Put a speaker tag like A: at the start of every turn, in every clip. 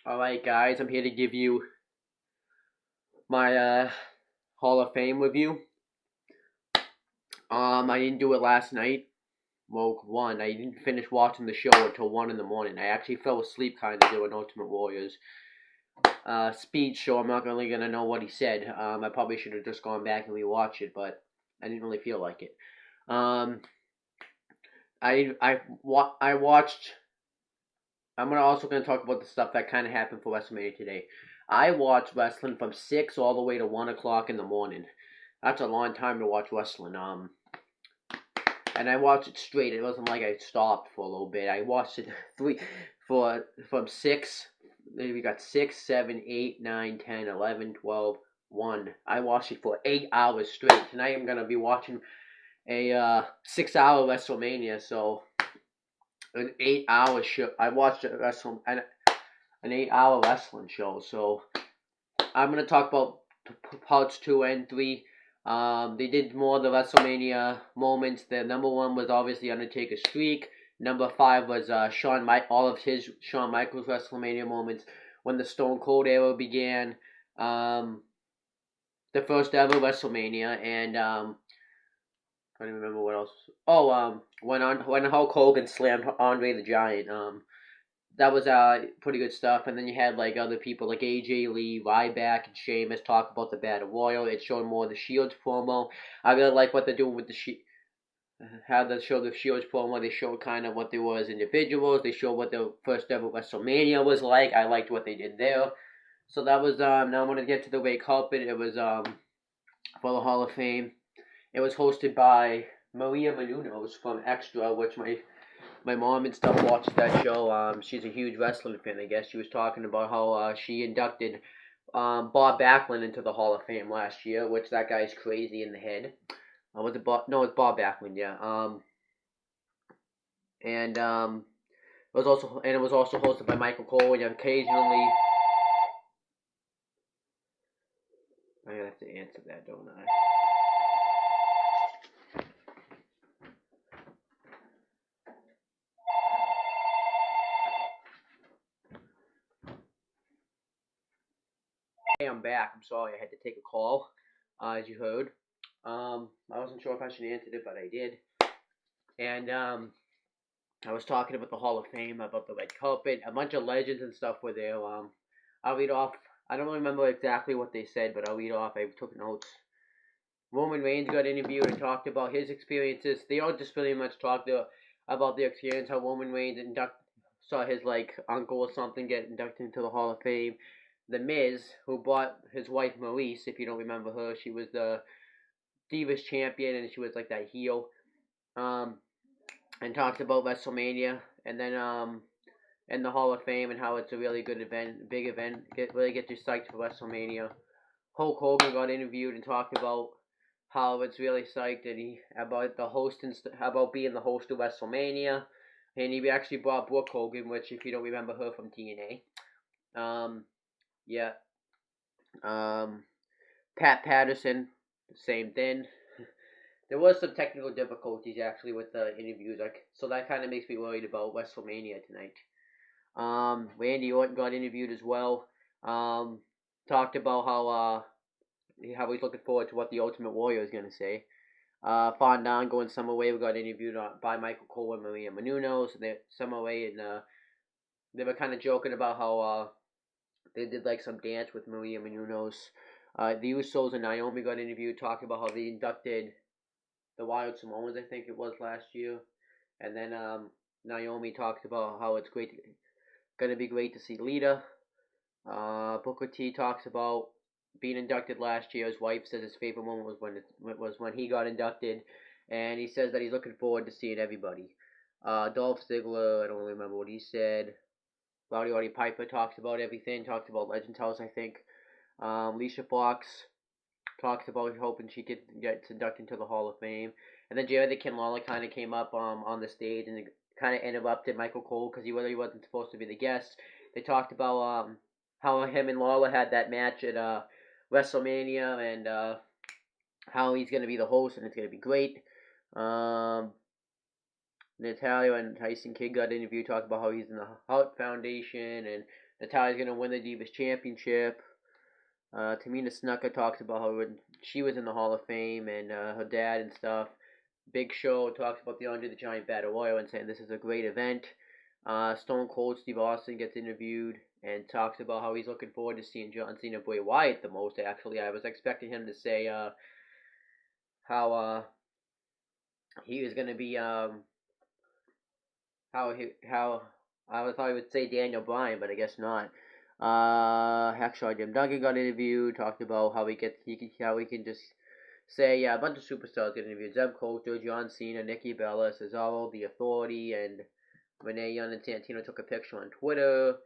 A: Alright guys, I'm here to give you my Hall of Fame review. I didn't do it last night. Well, I didn't finish watching the show until 1 in the morning. I actually fell asleep kind of doing Ultimate Warrior's speech, so I'm not really going to know what he said. I probably should have just gone back and rewatched it, but I didn't really feel like it. Um, I watched. Also gonna talk about the stuff that kind of happened for WrestleMania today. I watched wrestling from 6 all the way to 1 o'clock in the morning. That's a long time to watch wrestling. And I watched it straight. It wasn't like I stopped for a little bit. I watched it three for from 6. We got 6, 7, 8, 9, 10, 11, 12, 1. I watched it for 8 hours straight. Tonight I'm gonna be watching a 6-hour WrestleMania. So an 8 hour show. I watched an 8 hour wrestling show. So I'm gonna talk about parts 2 and 3. They did more of the WrestleMania moments. The number 1 was obviously Undertaker's streak. Number 5 was all of his Shawn Michaels WrestleMania moments when the Stone Cold era began. The first ever WrestleMania, and I don't even remember what else. Oh, when Hulk Hogan slammed Andre the Giant. That was pretty good stuff. And then you had like other people like AJ Lee, Ryback, and Sheamus talk about the Battle Royal. It showed more of the Shields promo. I really like what they're doing with how they show the Shields promo. They showed kind of what they were as individuals. They showed what the first ever WrestleMania was like. I liked what they did there. So that was now I'm gonna get to the red carpet. It was for the Hall of Fame. It was hosted by Maria Menounos from Extra, which my mom and stuff watched that show. She's a huge wrestling fan, I guess. She was talking about how she inducted Bob Backlund into the Hall of Fame last year, which that guy's crazy in the head. Was it Bob? No, it's Bob Backlund. Yeah. And it was also hosted by Michael Cole, and occasionally I have to answer that, don't I? Hey, I'm back. I'm sorry, I had to take a call, as you heard. I wasn't sure if I should answer it, but I did. And I was talking about the Hall of Fame, about the red carpet. A bunch of legends and stuff were there. I'll read off. I don't remember exactly what they said, but I'll read off. I took notes. Roman Reigns got interviewed and talked about his experiences. They all just pretty much talked about their experience, how Roman Reigns saw his like uncle or something get inducted into the Hall of Fame. The Miz, who brought his wife Maurice, if you don't remember her, she was the Divas champion and she was like that heel. Um, and talked about WrestleMania, and then and the Hall of Fame and how it's a really good event, big event. Really get you psyched for WrestleMania. Hulk Hogan got interviewed and talked about how it's really psyched that about the host and about being the host of WrestleMania, and he actually brought Brooke Hogan, which if you don't remember her from TNA, yeah, um, Pat Patterson, same thing. There was some technical difficulties actually with the interviews, so that kind of makes me worried about WrestleMania tonight. Randy Orton got interviewed as well. Talked about how he's looking forward to what the Ultimate Warrior is gonna say. Fandango and Summer Rae got interviewed by Michael Cole and Maria Menounos. Summer Rae and they were kind of joking about how they did like some dance with Maria Menounos. The Usos and Naomi got interviewed, talking about how they inducted the Wild Samoans, I think it was last year, and then Naomi talked about how it's gonna be great to see Lita. Booker T talks about being inducted last year. His wife says his favorite moment was when he got inducted, and he says that he's looking forward to seeing everybody. Dolph Ziggler, I don't really remember what he said. Roddy Piper talks about everything. Talks about Legends House, I think. Alicia Fox talks about hoping she gets inducted into the Hall of Fame. And then Jerry the King Lawler kind of came up on the stage and kind of interrupted Michael Cole because he really wasn't supposed to be the guest. They talked about how him and Lawler had that match at WrestleMania and how he's going to be the host and it's going to be great. Natalia and Tyson Kidd got interviewed, talked about how he's in the Heart Foundation, and Natalia's gonna win the Divas Championship. Tamina Snuka talks about how she was in the Hall of Fame and her dad and stuff. Big Show talks about the Andre the Giant Battle Royal and saying this is a great event. Stone Cold Steve Austin gets interviewed and talks about how he's looking forward to seeing John Cena Bray Wyatt the most. Actually, I was expecting him to say how he was gonna be how I thought he would say Daniel Bryan, but I guess not. Hacksaw Jim Duggan got interviewed, talked about how how he can just say a bunch of superstars get interviewed. Zeb Coulter, John Cena, Nikki Bella, Cesaro, The Authority, and Renee Young and Santino took a picture on Twitter.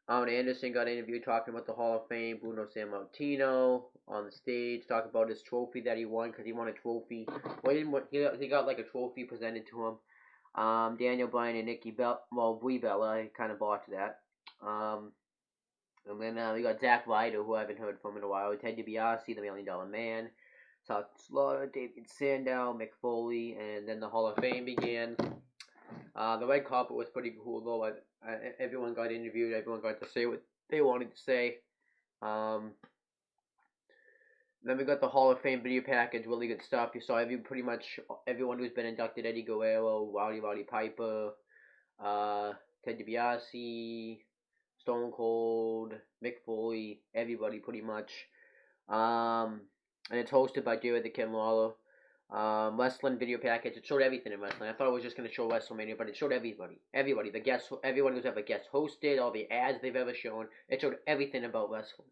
A: Arn Anderson got interviewed talking about the Hall of Fame. Bruno Sammartino on the stage talking about his trophy that he won because he won a trophy. Well, he got like a trophy presented to him. Daniel Bryan and Nikki Bella, Brie Bella, I kind of botched that. And then we got Zack Ryder, who I haven't heard from in a while. Ted DiBiase, the $1 Million Man. South Slaughter, David Sandow, Mick Foley, and then the Hall of Fame began. The red carpet was pretty cool, though. Everyone got interviewed. Everyone got to say what they wanted to say. Then we got the Hall of Fame video package. Really good stuff. You saw pretty much everyone who's been inducted. Eddie Guerrero, Roddy Piper, Ted DiBiase, Stone Cold, Mick Foley, everybody pretty much. And it's hosted by Jared the King Lawler. Wrestling video package. It showed everything in wrestling. I thought it was just going to show WrestleMania, but it showed everybody. Everybody. The guests, everyone who's ever guest hosted, all the ads they've ever shown. It showed everything about wrestling.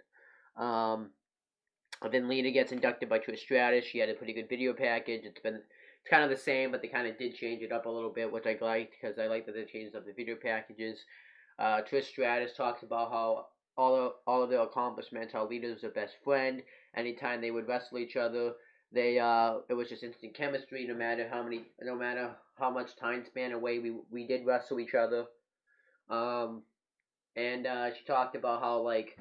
A: Then Lena gets inducted by Trish Stratus. She had a pretty good video package. It's kind of the same, but they kind of did change it up a little bit, which I liked because I like that they changed up the video packages. Trish Stratus talks about how all of their accomplishments, how Lita was their best friend. Anytime they would wrestle each other, it was just instant chemistry. No matter how much time span away we did wrestle each other. She talked about how like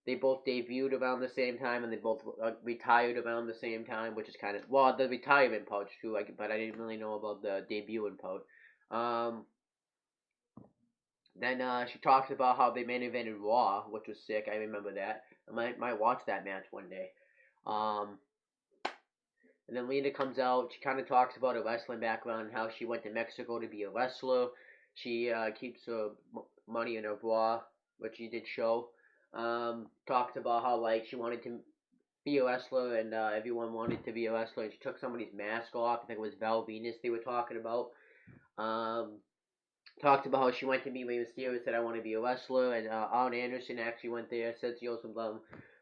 A: they both debuted around the same time and they both retired around the same time, which is kind of the retirement part too. But I didn't really know about the debuting part. Then she talks about how they main evented Raw, which was sick. I remember that. I might watch that match one day. And then Lena comes out. She kind of talks about her wrestling background and how she went to Mexico to be a wrestler. She keeps her money in her bra, which she did show. Talks about how like she wanted to be a wrestler and everyone wanted to be a wrestler. And she took somebody's mask off. I think it was Val Venus they were talking about. Talked about how she went to meet Rey Mysterio, said I want to be a wrestler, and Arn Anderson actually went there, said she owes some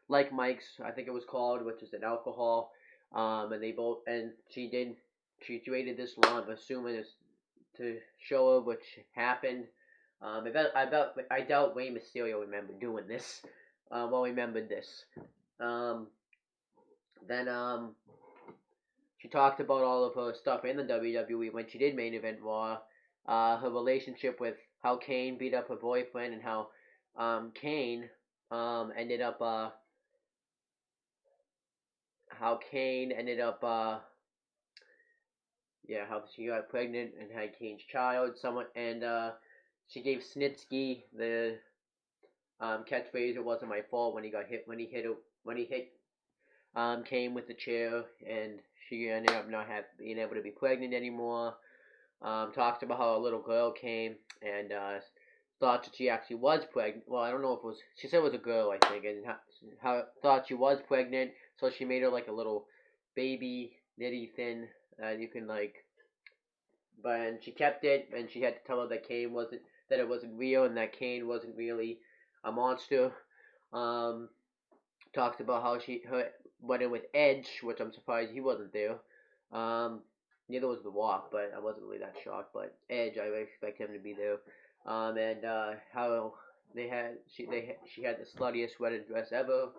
A: like Mike's, I think it was called, which is an alcohol. And she waited this long, assuming it's to show her, which happened. I doubt Rey Mysterio remembered doing this. Remembered this. Then she talked about all of her stuff in the WWE when she did main event Raw. Her relationship with how Kane beat up her boyfriend and how Kane ended up how she got pregnant and had Kane's child. She gave Snitsky the catchphrase "It wasn't my fault" when he hit Kane with the chair, and she ended up not being able to be pregnant anymore. Talked about how a little girl came and thought that she actually was pregnant. Well, I don't know if it was. She said it was a girl, I think, and how thought she was pregnant. So she made her like a little baby, nitty thin you can like. But she kept it, and she had to tell her that it wasn't real, and that Kane wasn't really a monster. Talked about how her went in with Edge, which I'm surprised he wasn't there. Neither was The Walk, but I wasn't really that shocked. But Edge, I would expect him to be there. How she had the sluttiest wedding dress ever.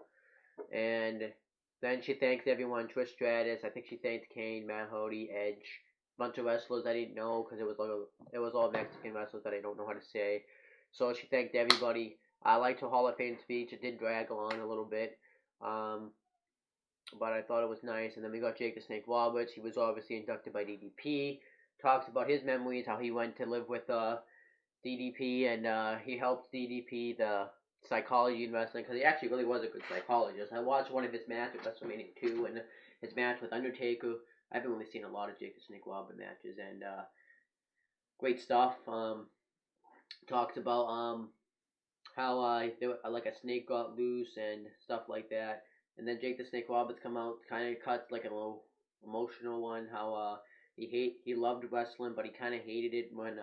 A: And then she thanks everyone, Trish Stratus. I think she thanked Kane, Matt Hardy, Edge, bunch of wrestlers I didn't know because it was all Mexican wrestlers that I don't know how to say. So she thanked everybody. I liked her Hall of Fame speech. It did drag on a little bit. But I thought it was nice. And then we got Jake the Snake Roberts. He was obviously inducted by DDP. talks about his memories, how he went to live with DDP, and he helped DDP the psychology in wrestling because he actually really was a good psychologist. I watched one of his matches at WrestleMania 2 and his match with Undertaker. I haven't really seen a lot of Jake the Snake Roberts matches, and great stuff. Talks about how like a snake got loose and stuff like that. And then Jake the Snake Roberts come out, kind of cuts like a little emotional one. How he loved wrestling, but he kind of hated it when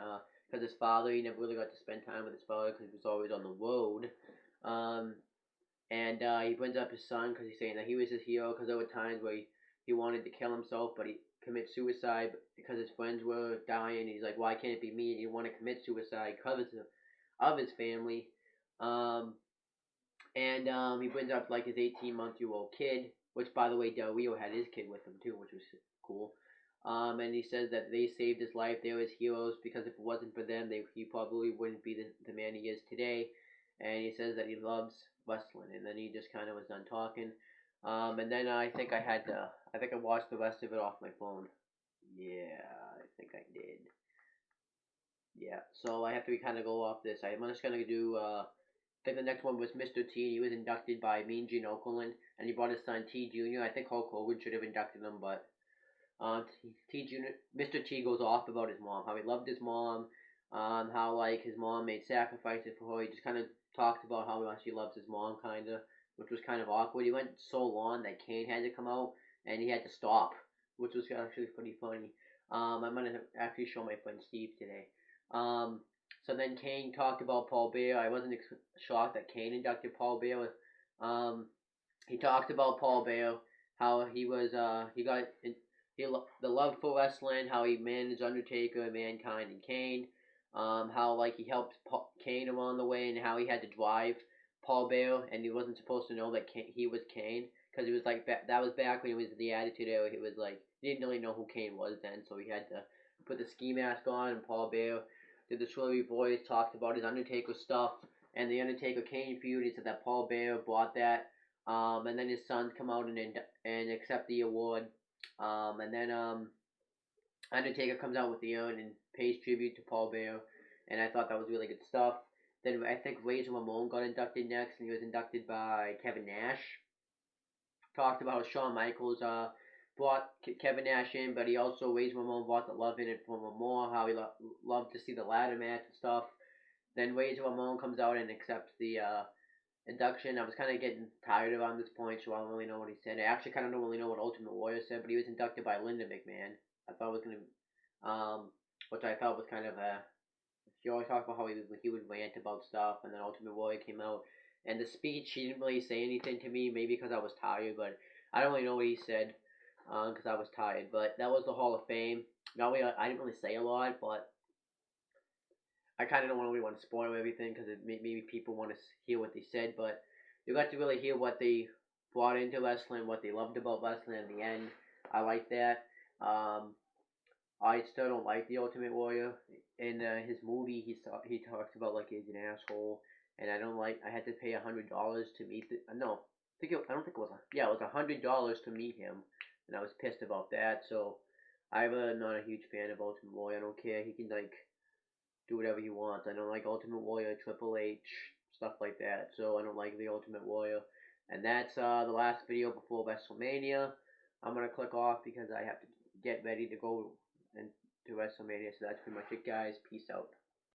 A: because his father, he never really got to spend time with his father because he was always on the road. Um, and he brings up his son because he's saying that he was his hero because there were times where he wanted to kill himself, but he commit suicide because his friends were dying. And he's like, why can't it be me? And he want to commit suicide because of his family. Um, and he brings up like his 18-month-old kid, which by the way, Del Rio had his kid with him too, which was cool. And he says that they saved his life. They were his heroes because if it wasn't for them, he probably wouldn't be the man he is today. And he says that he loves wrestling. And then he just kind of was done talking. And then I think I watched the rest of it off my phone. Yeah, I think I did. Yeah, so I have to kind of go off this. I'm just gonna do. I think the next one was Mr. T. He was inducted by Mean Gene Okerlund, and he brought his son T Jr. I think Hulk Hogan should have inducted him, but T Jr. Mr. T goes off about his mom, how he loved his mom, how like his mom made sacrifices for her. He just kind of talked about how much he loves his mom, kind of, which was kind of awkward. He went so long that Kane had to come out and he had to stop, which was actually pretty funny. I'm gonna actually show my friend Steve today. So then Kane talked about Paul Bear. I wasn't shocked that Kane inducted Paul Bear. He talked about Paul Bear, how he was he got the love for wrestling, how he managed Undertaker, Mankind, and Kane. How like he helped Kane along the way, and how he had to drive Paul Bear, and he wasn't supposed to know that he was Kane because it was like that was back when he was in the Attitude Era. He was like he didn't really know who Kane was then, so he had to put the ski mask on, and Paul Bear did the Swirly voice, talked about his Undertaker stuff, and the Undertaker Kane feud. He said that Paul Bear bought that, and then his sons come out and accept the award, and then Undertaker comes out with the urn and pays tribute to Paul Bear, and I thought that was really good stuff. Then I think Razor Ramon got inducted next, and he was inducted by Kevin Nash. Talked about how Shawn Michaels brought Kevin Nash in, but he also Razor Ramon brought the love in it from him more. How he loved to see the ladder match and stuff. Then Razor Ramon comes out and accepts the induction. I was kind of getting tired around this point, so I don't really know what he said. I actually kind of don't really know what Ultimate Warrior said, but he was inducted by Linda McMahon. I thought it was gonna, which I thought was kind of a. He always talked about how he would rant about stuff, and then Ultimate Warrior came out, and the speech he didn't really say anything to me, maybe because I was tired, but I don't really know what he said, because I was tired. But that was the Hall of Fame. Now I didn't really say a lot, but I kind of don't really want to spoil everything because maybe people want to hear what they said, but you got to really hear what they brought into wrestling, what they loved about wrestling in the end. I like that. Um, I still don't like the Ultimate Warrior. In his movie, he talks about like he's an asshole, and I don't like. I had to pay $100 to meet the. No, I don't think it was. Yeah, it was $100 to meet him, and I was pissed about that. So I'm not a huge fan of Ultimate Warrior. I don't care. He can like do whatever he wants. I don't like Ultimate Warrior, Triple H, stuff like that. So I don't like the Ultimate Warrior. And that's the last video before WrestleMania. I'm gonna click off because I have to get ready to go into WrestleMania. So that's pretty much it, guys. Peace out.